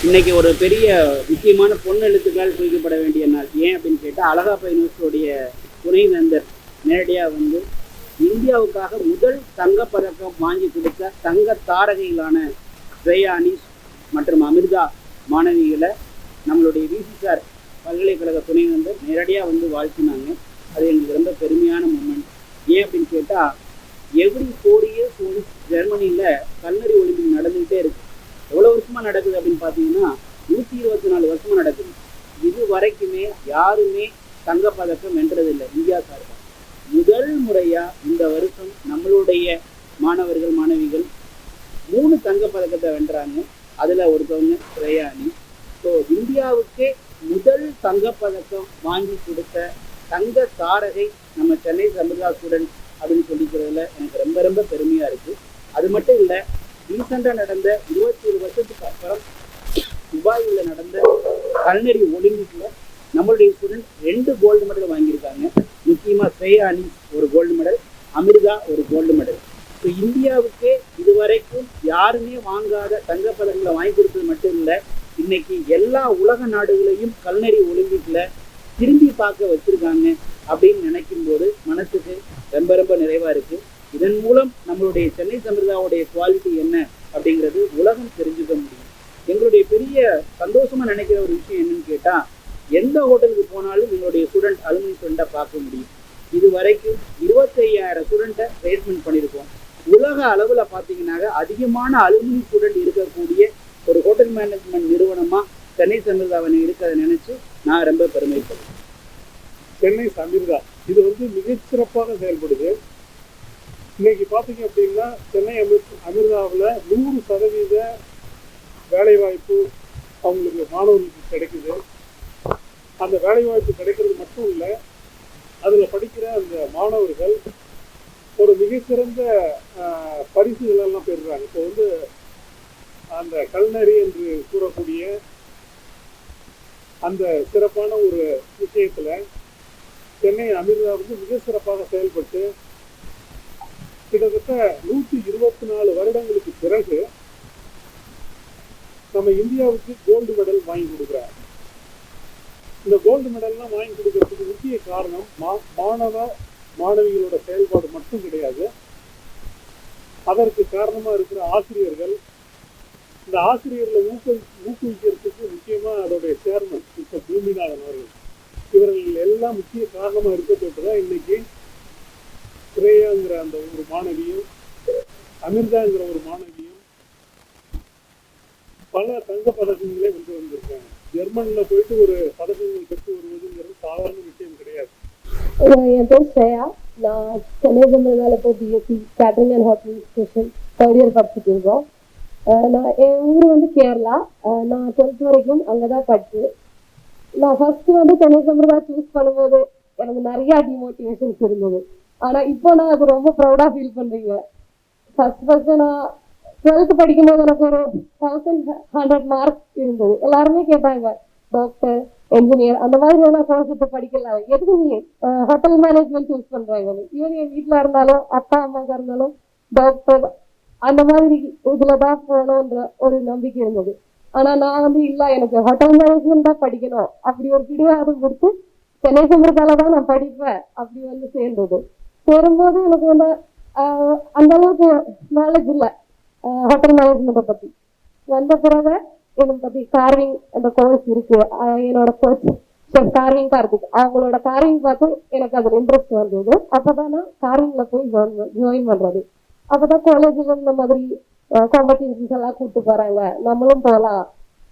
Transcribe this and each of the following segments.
இன்னைக்கு ஒரு பெரிய முக்கியமான பொன் எழுத்துக்கள் குறிக்கப்பட வேண்டிய நாள். ஏன் அப்படின்னு கேட்டால், அழகப்பா யூனிவர்சிட்டியோடைய துணைவேந்தர் நேரடியாக வந்து இந்தியாவுக்காக முதல் தங்கப்பதக்கம் வாங்கி கொடுத்த தங்க தாரகைகளான ஸ்ரேயா அனீஸ் மற்றும் அமிர்தா மாணவிகளை நம்மளுடைய விசிசார் பல்கலைக்கழக துணைவேந்தர் நேரடியாக வந்து வாழ்த்தினாங்க. அது எங்களுக்கு ரொம்ப பெருமையான மூமெண்ட். ஏன் அப்படின்னு கேட்டால், எவ்ரி 4 years ஒன்ஸ் ஜெர்மனியில் கல்னரி ஒலிம்பிக் நடந்துகிட்டே இருக்கு. எவ்வளோ வருஷமாக நடக்குது அப்படின்னு பார்த்தீங்கன்னா 124 வருஷமாக நடக்குது. இது வரைக்குமே யாருமே தங்கப்பதக்கம் வென்றதில்லை இந்தியா சார்பாக. முதல் முறையாக இந்த வருஷம் நம்மளுடைய மாணவர்கள் மாணவிகள் 3 தங்கப்பதக்கத்தை வென்றாங்க. அதில் ஒருத்தவங்க ஸ்ரேயா அனீஸ். ஸோ இந்தியாவுக்கே முதல் தங்கப்பதக்கம் வாங்கி கொடுத்த தங்க தாரகை நம்ம சென்னை சம்பிரதா ஸ்டூடெண்ட் அப்படின்னு சொல்லிக்கிறதுல எனக்கு ரொம்ப ரொம்ப பெருமையாக இருக்குது. அது மட்டும் இல்லை, ரீசெண்டாக நடந்த 27 வருஷத்துக்கு அப்புறம் துபாயில் நடந்த கல்னரி ஒலிம்பிக்கில் நம்மளுடைய ஸ்டூடெண்ட் 2 கோல்டு மெடல் வாங்கியிருக்காங்க. முக்கியமாக ஸ்ரேயா அனீஸ் ஒரு கோல்டு மெடல், அமிர்தா ஒரு கோல்டு மெடல். ஸோ இந்தியாவுக்கே இதுவரைக்கும் யாருமே வாங்காத தங்கப்பதக்கங்களை வாங்கி கொடுத்தது மட்டும் இல்லை, இன்னைக்கு எல்லா உலக நாடுகளையும் கல்னரி ஒலிம்பிக்கில் திரும்பி பார்க்க வச்சுருக்காங்க அப்படின்னு நினைக்கும் போது மனசுக்கு ரொம்ப ரொம்ப நிறைவாக இருக்குது. இதன் மூலம் நம்மளுடைய சென்னை சம்பிரதாவுடைய குவாலிட்டி என்ன அப்படிங்கிறது உலகம் தெரிஞ்சுக்க முடியும். எங்களுடைய பெரிய சந்தோஷமாக நினைக்கிற ஒரு விஷயம் என்னன்னு கேட்டால், எந்த ஹோட்டலுக்கு போனாலும் எங்களுடைய ஸ்டூடெண்ட் அலுமினி ஸ்டூடெண்ட்டை பார்க்க முடியும். இது வரைக்கும் 25,000 ஸ்டூடெண்ட்டை பிளேஸ்மெண்ட் பண்ணியிருக்கோம். உலக அளவில் பார்த்தீங்கன்னாக்க அதிகமான அலுமினி ஸ்டூடெண்ட் இருக்கக்கூடிய ஒரு ஹோட்டல் மேனேஜ்மெண்ட் நிறுவனமாக சென்னை சம்பிரதாவை இருக்கிறத நினச்சி நான் ரொம்ப பெருமைப்படுறேன். சென்னை சம்பிரதா இது மிகச்சிறப்பாக செயல்படுது. இன்னைக்கு பார்த்தீங்க அப்படின்னா சென்னை அமிர்தாவில் 100% வேலைவாய்ப்பு அவங்களுக்கு மாணவர்களுக்கு கிடைக்குது. அந்த வேலைவாய்ப்பு கிடைக்கிறது மட்டும் இல்லை, அதில் படிக்கிற அந்த மாணவர்கள் ஒரு மிகச்சிறந்த பரிசுகளெல்லாம் பெறுறாங்க. இப்போ அந்த கல்னரி என்று கூறக்கூடிய அந்த சிறப்பான ஒரு விஷயத்தில் சென்னை அமிர்தா மிக சிறப்பாக செயல்பட்டு கிட்டத்தட்ட 124 வருடங்களுக்கு பிறகு நம்ம இந்தியாவுக்கு கோல்டு மெடல் வாங்கி கொடுக்குறாங்க. இந்த கோல்டு மெடல்லாம் வாங்கி கொடுக்கறதுக்கு முக்கிய காரணம் மாணவ மாணவிகளோட செயல்பாடு மட்டும் கிடையாது, அதற்கு காரணமாக இருக்கிற ஆசிரியர்கள். இந்த ஆசிரியர்களை ஊக்குவிக்கிறதுக்கு முக்கியமாக அதோடைய சேர்மன் மிஸ்டர் பூமிநாதன் அவர்கள், இவர்கள் எல்லாம் முக்கிய காரணமாக இருக்கப்பட்டு தான் இன்னைக்கு ஸ்ரேயாங்கிற அந்த ஒரு மாணவியும் அமிர்தாங்கிற ஒரு மாணவியும் பல தங்க பதக்கங்களே வந்திருக்காங்க. ஜெர்மனில் போயிட்டு ஒரு பதக்கங்கள் பெற்று வருவதுங்கிறது சாதாரண விஷயம் கிடையாது. என் பேர் ஸ்ரேயா. நான் சென்னை சம்பிரதாவில் இப்போ BSc catering and hotel administration 3rd year படிச்சுட்டு இருக்கோம். நான் என் ஊர் கேரளா. நான் 12th வரைக்கும் அங்கே தான் படிச்சு. நான் ஃபர்ஸ்ட் சென்னை சம்பிரதா சூஸ் பண்ணும்போது எனக்கு நிறைய டிமோட்டிவேஷன்ஸ் இருந்தது. ஆனால் இப்போ நான் அது ரொம்ப ப்ரௌடாக ஃபீல் பண்ணுறீங்க. ஃபர்ஸ்ட் நான் 12th படிக்கும்போது எனக்கு ஒரு 1100 மார்க்ஸ் இருந்தது. எல்லாருமே கேட்டாங்க, டாக்டர், என்ஜினியர் அந்த மாதிரி நான் கோர்ஸ் படிக்கல, எதுக்கு நீ ஹோட்டல் மேனேஜ்மெண்ட் சூஸ் பண்ணுறாங்க. ஈவன் என் வீட்டில் இருந்தாலும் அப்பா அம்மாக்கா இருந்தாலும் டாக்டர் அந்த மாதிரி இதில் தான் போகணுன்ற ஒரு நம்பிக்கை இருந்தது. ஆனால் நான் இல்லை, எனக்கு ஹோட்டல் மேனேஜ்மெண்ட் தான் படிக்கணும் அப்படி ஒரு பிடிவாதம் கொடுத்து சென்னை சம்பிரதால தான் நான் படிப்பேன் அப்படி சேர்ந்தது. சேரும்போது எனக்கு அந்த அளவுக்கு நாலேஜ் இல்லை ஹோட்டல் மேனேஜ்மெண்ட்டை பற்றி. வந்த பிறகு என்னை பற்றி கார்விங் அந்த கோர்ஸ் இருக்கு. என்னோட கோச் ஷெஃப் கார்விங் கார்த்திக், அவங்களோட கார்விங் பார்த்து எனக்கு அதில் இன்ட்ரெஸ்ட் வந்தது. அப்போ தான் நான் கார்விங்கில் போய் ஜாயின் பண்ணுறது. அப்போ தான் காலேஜில் இந்த மாதிரி காம்படிஷன்ஸ் எல்லாம் கூப்பிட்டு போகிறாங்க, நம்மளும் போகலாம்.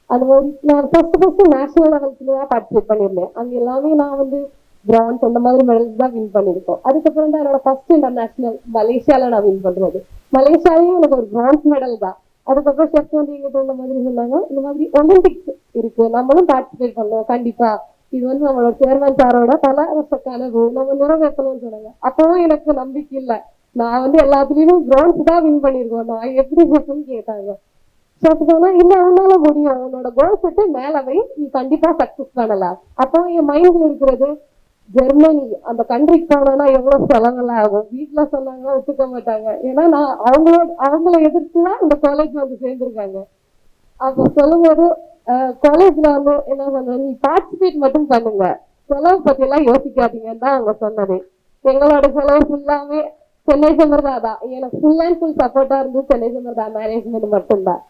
அது மாதிரி நான் ஃபர்ஸ்ட் நேஷனல் லெவல்ஸ்ல தான் பார்ட்டிசிபேட் பண்ணியிருந்தேன். அங்கே எல்லாமே நான் பிரான்ஸ் அந்த மாதிரி மெடல்ஸ் தான் வின் பண்ணியிருக்கோம். அதுக்கப்புறம் தான் என்னோட ஃபர்ஸ்ட் இன்டர்நேஷனல் மலேசியாவில் நான் வின் பண்ணுறது. மலேசியாலையும் எனக்கு ஒரு பிரான்ஸ் மெடல் தான். அதுக்கப்புறம் ஷெஃப் எங்கிட்ட இந்த மாதிரி சொன்னாங்க, இந்த மாதிரி ஒலிம்பிக்ஸ் இருக்கு, நம்மளும் பார்ட்டிசிபேட் பண்ணோம் கண்டிப்பா, இது நம்மளோட சேர்மன் சாரோட பல வருஷ கனவு, நம்ம நிறைவேற்றணும்னு சொன்னாங்க. அப்பவும் எனக்கு நம்பிக்கை இல்லை. நான் எல்லாத்துலயும் பிரான்ஸ் தான் வின் பண்ணியிருக்கோம், நான் எப்படி ஷெஃப்னு கேட்டாங்க. ஷெஃப் சொன்னா, இல்ல உன்னால முடியும், உன்னோட கோல் செட்டு மேல வை, நீ கண்டிப்பா சக்சஸ் பண்ணலாம். அப்போ என் மைண்ட்ல இருக்கிறது ஜெர்மனி அந்த கண்ட்ரிக்கு போனோம்னா எவ்வளவு செலவெல்லாம் ஆகும். வீட்டுல சொன்னாங்க, ஒத்துக்க மாட்டாங்க. ஏன்னா நான் அவங்கள எதிர்த்துதான் இந்த காலேஜ் சேர்ந்திருக்காங்க. அப்ப சொல்லும்போது காலேஜ்ல வந்து என்ன சொன்னது, நீ பார்ட்டிசிபேட் மட்டும் பண்ணுங்க, செலவு பத்தி எல்லாம் யோசிக்காதீங்கன்னு தான் அவங்க சொன்னது. எங்களோட செலவு ஃபுல்லாமே சென்னை சமர்தா தான். எனக்கு ஃபுல் அண்ட் ஃபுல் சப்போர்ட்டா இருந்து சென்னை சமர்தா மேனேஜ்மெண்ட் மட்டும்தான்.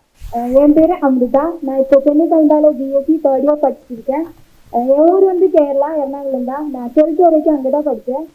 என் பேரு அமிர்தா. நான் இப்போ சென்னை சமர்தால பிஎஸ்சி தேர்ட் இயர் படிச்சிருக்கேன். என் ஊர் வந்து கேரளா, எர்ணாகுளம் தான். நான் 12th வரைக்கும் அங்கே தான் படித்தேன்.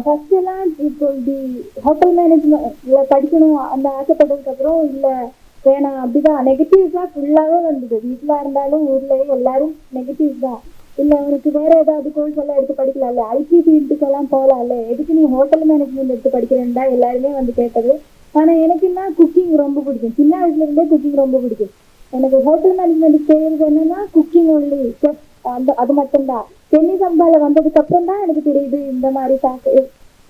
ஃபர்ஸ்ட் எல்லாம் இப்போ இப்படி ஹோட்டல் மேனேஜ்மெண்ட்ல படிக்கணும் அந்த ஆசைப்பட்டதுக்கப்புறம் இல்லை வேணாம் அப்படிதான் நெகட்டிவ்ஸாக ஃபுல்லாகவே வந்தது. வீட்டில் இருந்தாலும் ஊர்லேயே எல்லாரும் நெகட்டிவ்ஸ் தான். இல்லை உனக்கு வேற ஏதாவது கோர்ஸ் எல்லாம் எடுத்து படிக்கலாம்ல, ஐடி ஃபீல்டுக்கெல்லாம் போகலாம்ல, எதுக்கு நீ ஹோட்டல் மேனேஜ்மெண்ட் எடுத்து படிக்கிறேன்னு தான் எல்லாருமே வந்து கேட்டது. ஆனால் எனக்கு என்ன குக்கிங் ரொம்ப பிடிக்கும். சின்ன வயசுலேருந்தே குக்கிங் ரொம்ப பிடிக்கும். எனக்கு ஹோட்டல் மேனேஜ்மெண்ட் செய்யறது என்னன்னா குக்கிங் ஒன்லி, செஃப், அது மட்டும்தான். சென்னை சம்பால வந்ததுக்கு அப்புறம் தான் எனக்கு தெரியுது இந்த மாதிரி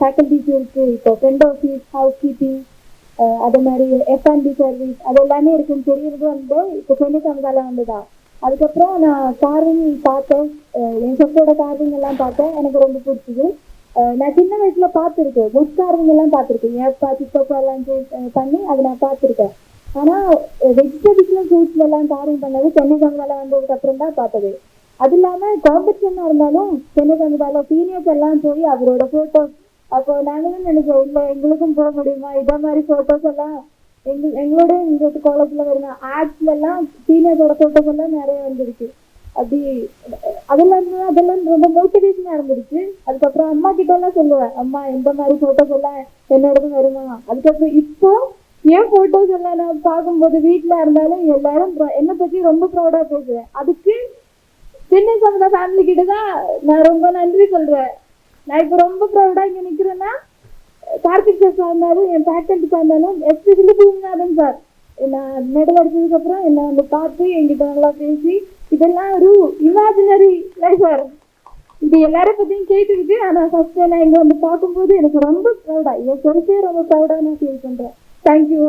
ஃபேக்கல்டிஸ் இருக்கு. இப்போ ஃப்ரண்ட் ஆஃபீஸ், ஹவுஸ் கீப்பிங், அது மாதிரி F&B சர்வீஸ், அது எல்லாமே இருக்குன்னு தெரியறது வந்து இப்போ சென்னை சம்பால வந்துதான். அதுக்கப்புறம் நான் கார்விங் பார்த்தேன், என் செஃப்போட கார்விங் எல்லாம் பார்த்தேன், எனக்கு ரொம்ப பிடிச்சது. நான் சின்ன வயசுல பார்த்துருக்கேன், புஷ் கார்விங் எல்லாம் பார்த்துருக்கேன், ஏப்பா சித்தப்பா எல்லாம் பண்ணி அதை நான் பார்த்துருக்கேன். ஆனால் வெஜிடபிள்ஸ்ல ஃப்ரூட்ஸ்ல எல்லாம் கார்விங் பண்ணது சென்னை சம்பால வந்ததுக்கு அப்புறம் தான் பார்த்தது. அது இல்லாமல் காம்படிஷனாக இருந்தாலும் சென்னை சமூதால சீனியர்ஸ் எல்லாம் போய் அவரோட ஃபோட்டோஸ், அப்போ நாங்களும் நினைச்சோம் இல்லை எங்களுக்கும் போக முடியுமா, இதே மாதிரி ஃபோட்டோஸ் எல்லாம் எங்களோட எங்களுக்கு காலேஜில் வருங்க ஆர்ட்ஸ்ல எல்லாம் சீனியர்ஸோட ஃபோட்டோஸ் எல்லாம் நிறைய வந்துருக்கு. அப்படி அதெல்லாம் ரொம்ப மோட்டிவேஷனாக இருந்துருச்சு. அதுக்கப்புறம் அம்மா கிட்ட எல்லாம் சொல்லுவேன், அம்மா இந்த மாதிரி ஃபோட்டோஸ் எல்லாம் என்னோடதும் வருமா. அதுக்கப்புறம் இப்போ என் ஃபோட்டோஸ் எல்லாம் நான் பார்க்கும்போது வீட்டில் இருந்தாலும் எல்லாரும் என்னை பற்றி ரொம்ப ப்ரௌடாக பேசுவேன். அதுக்கு சென்னை சமூக ஃபேமிலி கிட்ட தான் நான் ரொம்ப நன்றி சொல்றேன். நான் இப்போ ரொம்ப ப்ரௌடா இங்க நிக்கிறேன்னா கார்த்திக் சார் இருந்தாலும் என் ஃபேக்கல்டிஸாக இருந்தாலும் எஸ்பெஷலி பூமிநாதன் சார் நான் மெடல் அடிச்சதுக்கு அப்புறம் என்னை வந்து பார்த்து என்கிட்ட நல்லா பேசி இதெல்லாம் ஒரு இமேஜினரி சார் இது எல்லாரும் பத்தியும் கேட்டுக்கிட்டு. ஆனால் ஃபர்ஸ்ட் நான் இங்க வந்து பார்க்கும்போது எனக்கு ரொம்ப ப்ரௌடா, என் செல்ஃபே ரொம்ப ப்ரௌடா நான் ஃபீல் பண்றேன். தேங்க்யூ.